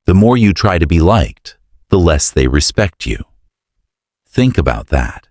The more you try to be liked, the less they respect you. Think about that.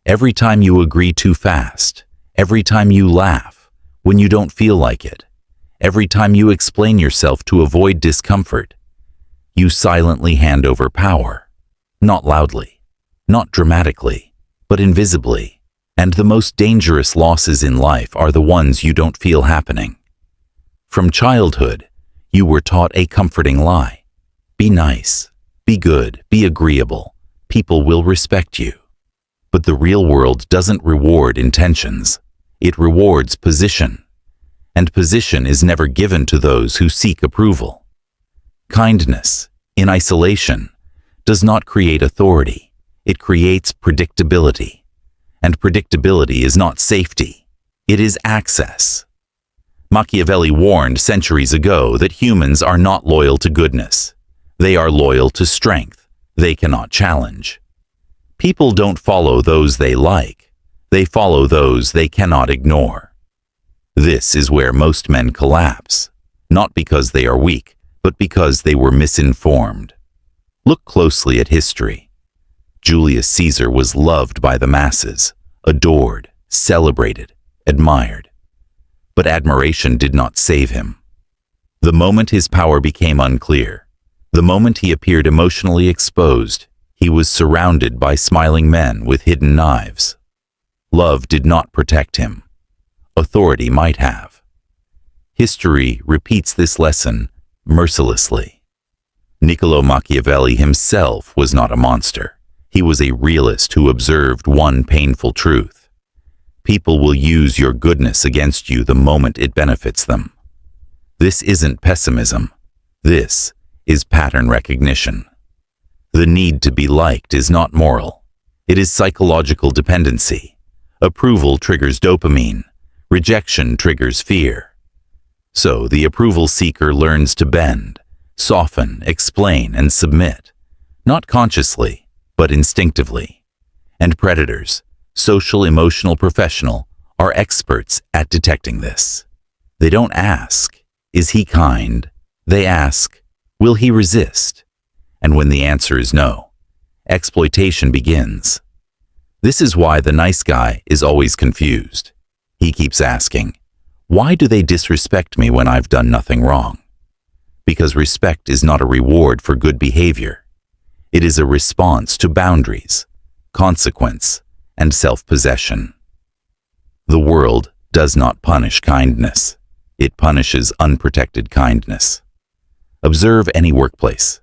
Every time you agree too fast, every time you laugh when you don't feel like it, every time you explain yourself to avoid discomfort, you silently hand over power. Not loudly, not dramatically, but invisibly. And the most dangerous losses in life are the ones you don't feel happening. From childhood, you were taught a comforting lie. Be nice, be good, be agreeable. People will respect you. But the real world doesn't reward intentions. It rewards position. And position is never given to those who seek approval. Kindness, in isolation, does not create authority. It creates predictability. And predictability is not safety. It is access. Machiavelli warned centuries ago that humans are not loyal to goodness. They are loyal to strength. They cannot challenge. People don't follow those they like. They follow those they cannot ignore. This is where most men collapse, not because they are weak, but because they were misinformed. Look closely at history. Julius Caesar was loved by the masses, adored, celebrated, admired. But admiration did not save him. The moment his power became unclear, the moment he appeared emotionally exposed, he was surrounded by smiling men with hidden knives. Love did not protect him. Authority might have. History repeats this lesson mercilessly. Niccolo Machiavelli himself was not a monster. He was a realist who observed one painful truth. People will use your goodness against you the moment it benefits them. This isn't pessimism. This is pattern recognition. The need to be liked is not moral. It is psychological dependency. Approval triggers dopamine. Rejection triggers fear. So the approval seeker learns to bend, soften, explain, and submit, not consciously, but instinctively. And predators, social, emotional, professional, are experts at detecting this. They don't ask, is he kind? They ask, will he resist? And when the answer is no, exploitation begins. This is why the nice guy is always confused. He keeps asking, why do they disrespect me when I've done nothing wrong? Because respect is not a reward for good behavior. It is a response to boundaries, consequence, and self-possession. The world does not punish kindness. It punishes unprotected kindness. Observe any workplace.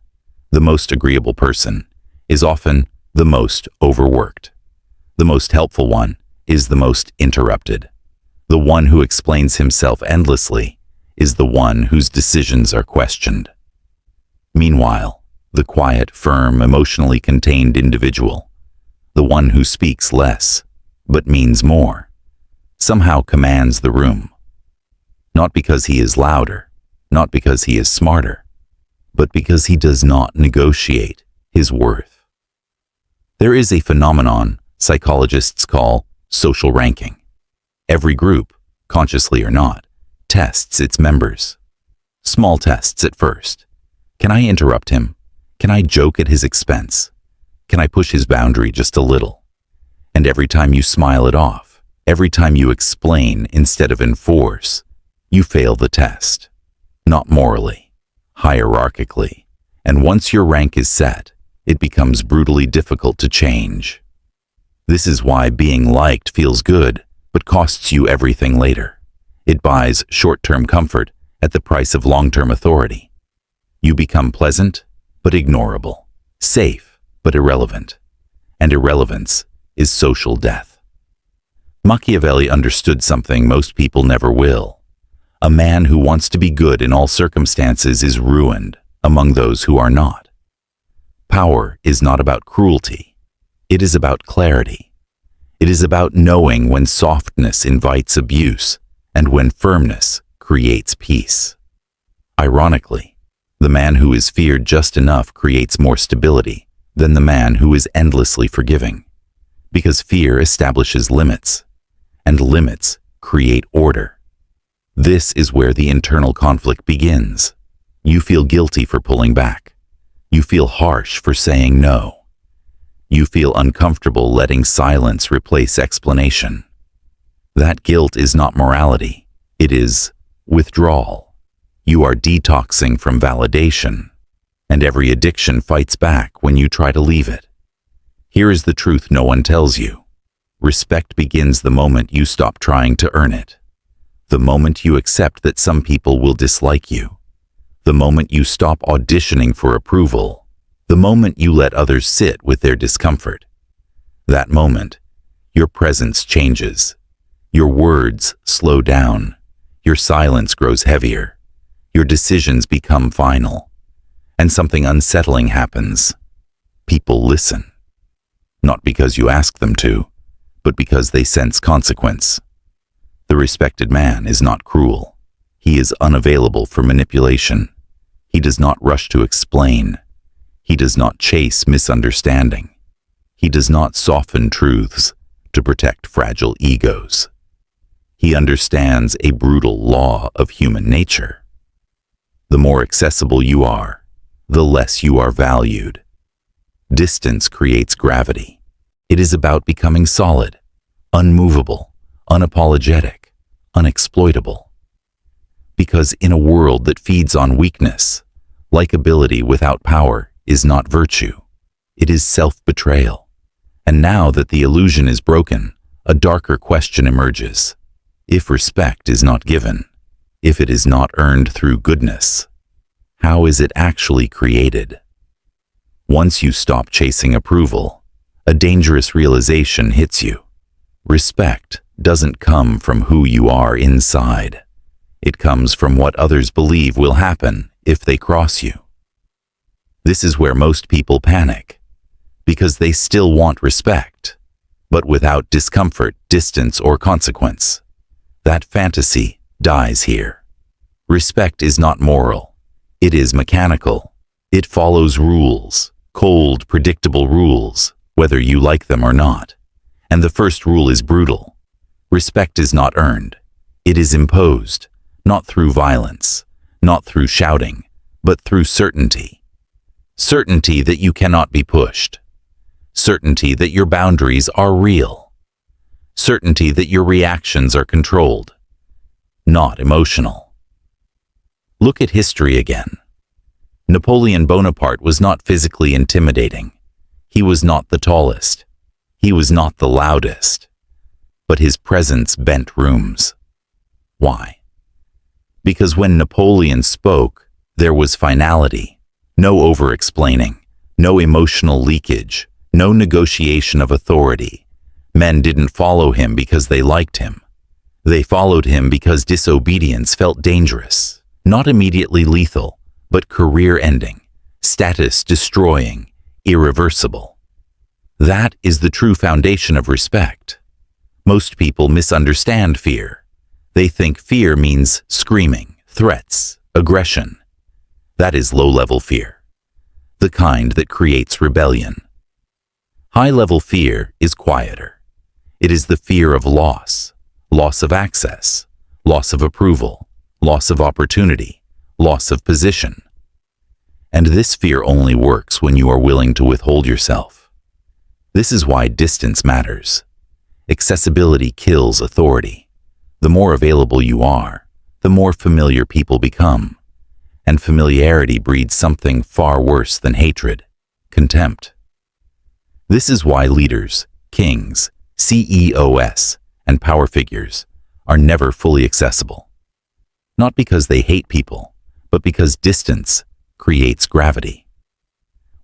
The most agreeable person is often the most overworked. The most helpful one is the most interrupted. The one who explains himself endlessly is the one whose decisions are questioned. Meanwhile, the quiet, firm, emotionally contained individual, the one who speaks less, but means more, somehow commands the room. Not because he is louder, not because he is smarter, but because he does not negotiate his worth. There is a phenomenon psychologists call social ranking. Every group, consciously or not, tests its members. Small tests at first. Can I interrupt him? Can I joke at his expense? Can I push his boundary just a little? And every time you smile it off, every time you explain instead of enforce, you fail the test. Not morally, hierarchically. And once your rank is set, it becomes brutally difficult to change. This is why being liked feels good, but costs you everything later. It buys short-term comfort at the price of long-term authority. You become pleasant, but ignorable, safe, but irrelevant. And irrelevance is social death. Machiavelli understood something most people never will. A man who wants to be good in all circumstances is ruined among those who are not. Power is not about cruelty. It is about clarity. It is about knowing when softness invites abuse and when firmness creates peace. Ironically, the man who is feared just enough creates more stability than the man who is endlessly forgiving, because fear establishes limits, and limits create order. This is where the internal conflict begins. You feel guilty for pulling back. You feel harsh for saying no. You feel uncomfortable letting silence replace explanation. That guilt is not morality. It is withdrawal. You are detoxing from validation, and every addiction fights back when you try to leave it. Here is the truth no one tells you. Respect begins the moment you stop trying to earn it. The moment you accept that some people will dislike you. The moment you stop auditioning for approval. The moment you let others sit with their discomfort. That moment, your presence changes. Your words slow down. Your silence grows heavier. Your decisions become final. And something unsettling happens. People listen. Not because you ask them to, but because they sense consequence. The respected man is not cruel. He is unavailable for manipulation. He does not rush to explain. He does not chase misunderstanding. He does not soften truths to protect fragile egos. He understands a brutal law of human nature. The more accessible you are, the less you are valued. Distance creates gravity. It is about becoming solid, unmovable, unapologetic, unexploitable. Because in a world that feeds on weakness, likability without power is not virtue. It is self-betrayal. And now that the illusion is broken, a darker question emerges. If respect is not given, if it is not earned through goodness, how is it actually created? Once you stop chasing approval, a dangerous realization hits you. Respect doesn't come from who you are inside. It comes from what others believe will happen if they cross you. This is where most people panic, because they still want respect, but without discomfort, distance, or consequence. That fantasy dies here. Respect is not moral. It is mechanical. It follows rules, cold, predictable rules, whether you like them or not. And the first rule is brutal. Respect is not earned. It is imposed, not through violence, not through shouting, but through certainty. Certainty that you cannot be pushed. Certainty that your boundaries are real. Certainty that your reactions are controlled, not emotional. Look at history again. Napoleon Bonaparte was not physically intimidating. He was not the tallest. He was not the loudest. But his presence bent rooms. Why? Because when Napoleon spoke, there was finality. No over-explaining, no emotional leakage, no negotiation of authority. Men didn't follow him because they liked him. They followed him because disobedience felt dangerous, not immediately lethal, but career-ending, status-destroying, irreversible. That is the true foundation of respect. Most people misunderstand fear. They think fear means screaming, threats, aggression. That is low-level fear, the kind that creates rebellion. High-level fear is quieter. It is the fear of loss, loss of access, loss of approval, loss of opportunity, loss of position. And this fear only works when you are willing to withhold yourself. This is why distance matters. Accessibility kills authority. The more available you are, the more familiar people become. And familiarity breeds something far worse than hatred, contempt. This is why leaders, kings, CEOs, and power figures are never fully accessible. Not because they hate people, but because distance creates gravity.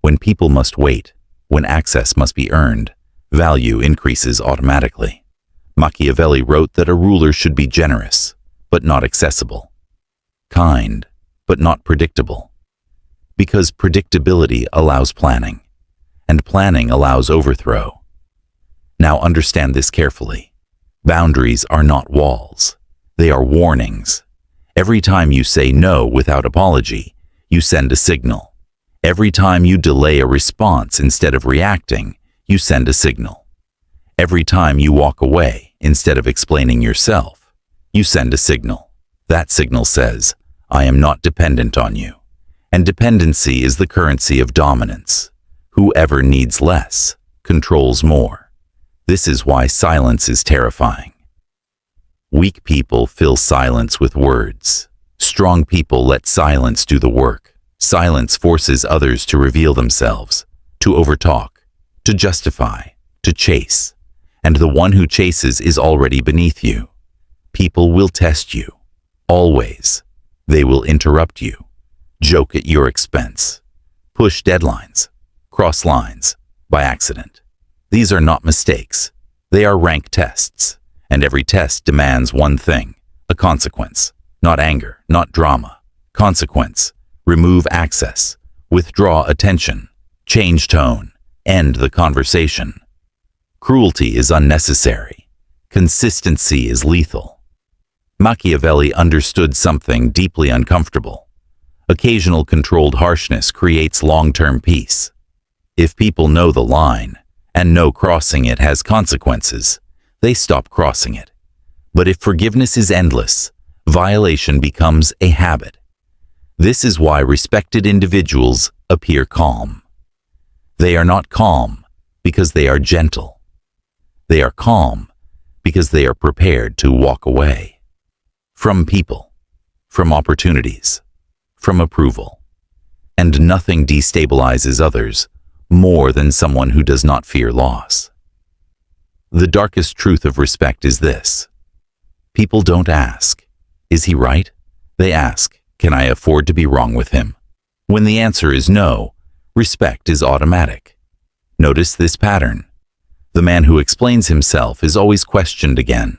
When people must wait, when access must be earned, value increases automatically. Machiavelli wrote that a ruler should be generous, but not accessible. Kind, but not predictable. Because predictability allows planning, and planning allows overthrow. Now understand this carefully. Boundaries are not walls. They are warnings. Every time you say no without apology, you send a signal. Every time you delay a response instead of reacting, you send a signal. Every time you walk away instead of explaining yourself, you send a signal. That signal says, I am not dependent on you. And dependency is the currency of dominance. Whoever needs less controls more. This is why silence is terrifying. Weak people fill silence with words. Strong people let silence do the work. Silence forces others to reveal themselves, to overtalk, to justify, to chase. And the one who chases is already beneath you. People will test you. Always. They will interrupt you, joke at your expense, push deadlines, cross lines, by accident. These are not mistakes. They are rank tests. And every test demands one thing, a consequence. Not anger, not drama. Consequence. Remove access. Withdraw attention. Change tone. End the conversation. Cruelty is unnecessary. Consistency is lethal. Machiavelli understood something deeply uncomfortable. Occasional controlled harshness creates long-term peace. If people know the line, and know crossing it has consequences, they stop crossing it. But if forgiveness is endless, violation becomes a habit. This is why respected individuals appear calm. They are not calm because they are gentle. They are calm because they are prepared to walk away. From people, from opportunities, from approval. And nothing destabilizes others more than someone who does not fear loss. The darkest truth of respect is this. People don't ask, "Is he right?" They ask, "Can I afford to be wrong with him?" When the answer is no, respect is automatic. Notice this pattern. The man who explains himself is always questioned again.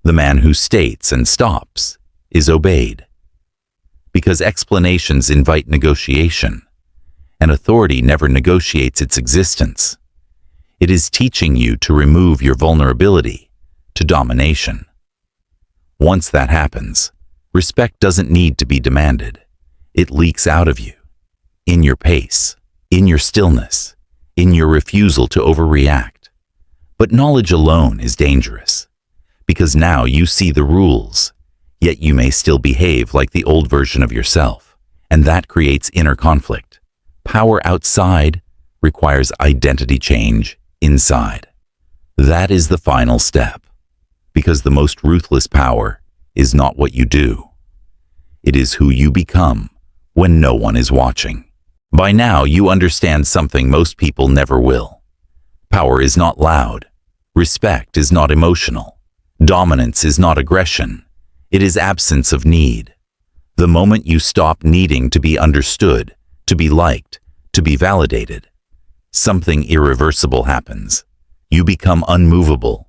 The man who states and stops is obeyed. Because explanations invite negotiation, and authority never negotiates its existence. It is teaching you to remove your vulnerability to domination. Once that happens, respect doesn't need to be demanded. It leaks out of you, in your pace, in your stillness, in your refusal to overreact. But knowledge alone is dangerous, because now you see the rules, yet you may still behave like the old version of yourself, and that creates inner conflict. Power outside requires identity change inside. That is the final step, because the most ruthless power is not what you do. It is who you become when no one is watching. By now, you understand something most people never will. Power is not loud. Respect is not emotional. Dominance is not aggression. It is absence of need. The moment you stop needing to be understood, to be liked, to be validated, something irreversible happens. You become unmovable.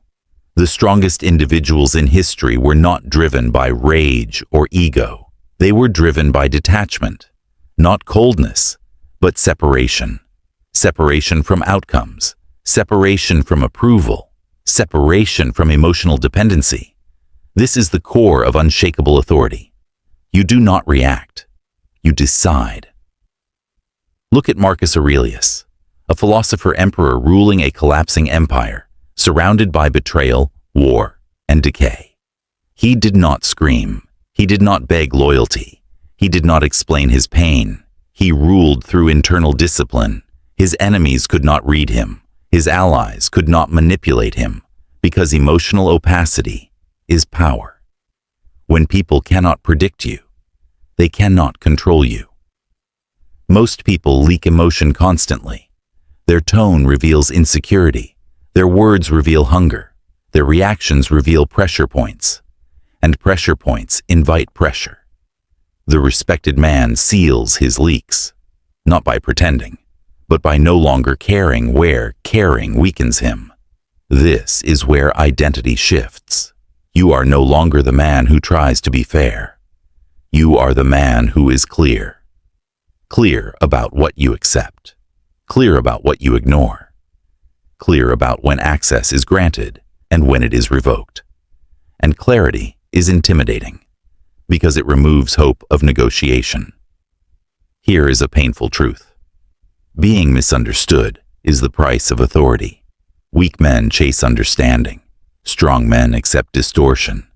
The strongest individuals in history were not driven by rage or ego. They were driven by detachment, not coldness, but separation. Separation from outcomes, separation from approval, separation from emotional dependency. This is the core of unshakable authority. You do not react. You decide. Look at Marcus Aurelius, a philosopher-emperor ruling a collapsing empire, surrounded by betrayal, war, and decay. He did not scream. He did not beg loyalty. He did not explain his pain. He ruled through internal discipline. His enemies could not read him. His allies could not manipulate him, because emotional opacity is power. When people cannot predict you, they cannot control you. Most people leak emotion constantly. Their tone reveals insecurity. Their words reveal hunger. Their reactions reveal pressure points. And pressure points invite pressure. The respected man seals his leaks, not by pretending, but by no longer caring where caring weakens him. This is where identity shifts. You are no longer the man who tries to be fair. You are the man who is clear. Clear about what you accept. Clear about what you ignore. Clear about when access is granted and when it is revoked. And clarity is intimidating, because it removes hope of negotiation. Here is a painful truth. Being misunderstood is the price of authority. Weak men chase understanding. Strong men accept distortion.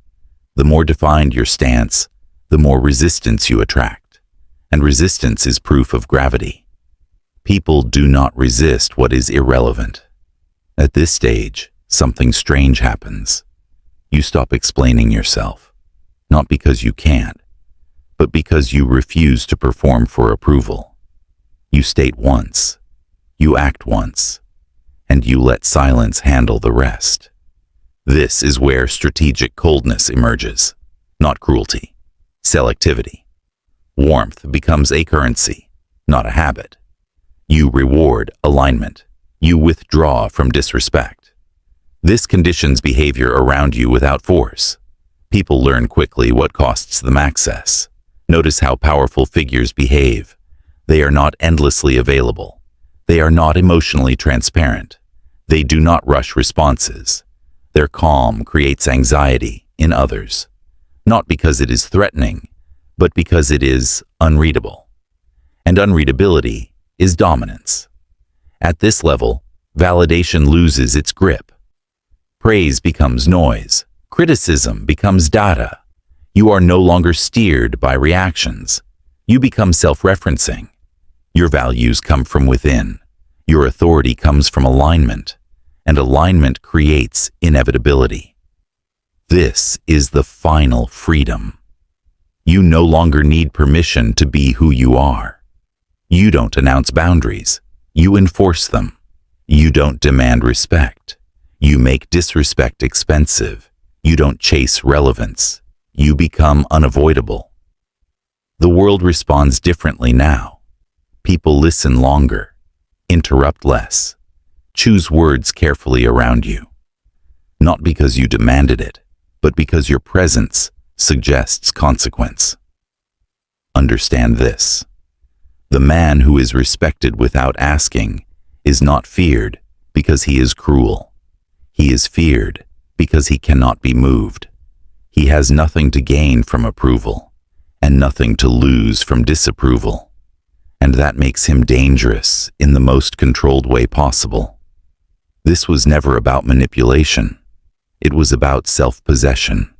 The more defined your stance, the more resistance you attract. and resistance is proof of gravity. People do not resist what is irrelevant. At this stage, something strange happens. You stop explaining yourself, not because you can't, but because you refuse to perform for approval. You state once, you act once, and you let silence handle the rest. This is where strategic coldness emerges, not cruelty, selectivity. Warmth becomes a currency, not a habit. You reward alignment. You withdraw from disrespect. This conditions behavior around you without force. People learn quickly what costs them access. Notice how powerful figures behave. They are not endlessly available. They are not emotionally transparent. They do not rush responses. Their calm creates anxiety in others, not because it is threatening, but because it is unreadable. And unreadability is dominance. At this level, validation loses its grip. Praise becomes noise. Criticism becomes data. You are no longer steered by reactions. You become self-referencing. Your values come from within. Your authority comes from alignment, and alignment creates inevitability. This is the final freedom. You no longer need permission to be who you are. You don't announce boundaries. You enforce them. You don't demand respect. You make disrespect expensive. You don't chase relevance. You become unavoidable. The world responds differently now. People listen longer, interrupt less, choose words carefully around you. Not because you demanded it, but because your presence suggests consequence. Understand this. The man who is respected without asking is not feared because he is cruel. He is feared because he cannot be moved. He has nothing to gain from approval and nothing to lose from disapproval. And that makes him dangerous in the most controlled way possible. This was never about manipulation. It was about self-possession.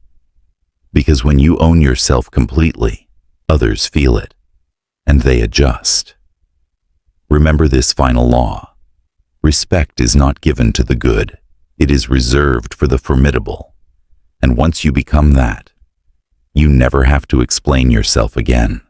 Because when you own yourself completely, others feel it, and they adjust. Remember this final law. Respect is not given to the good. It is reserved for the formidable. And once you become that, you never have to explain yourself again.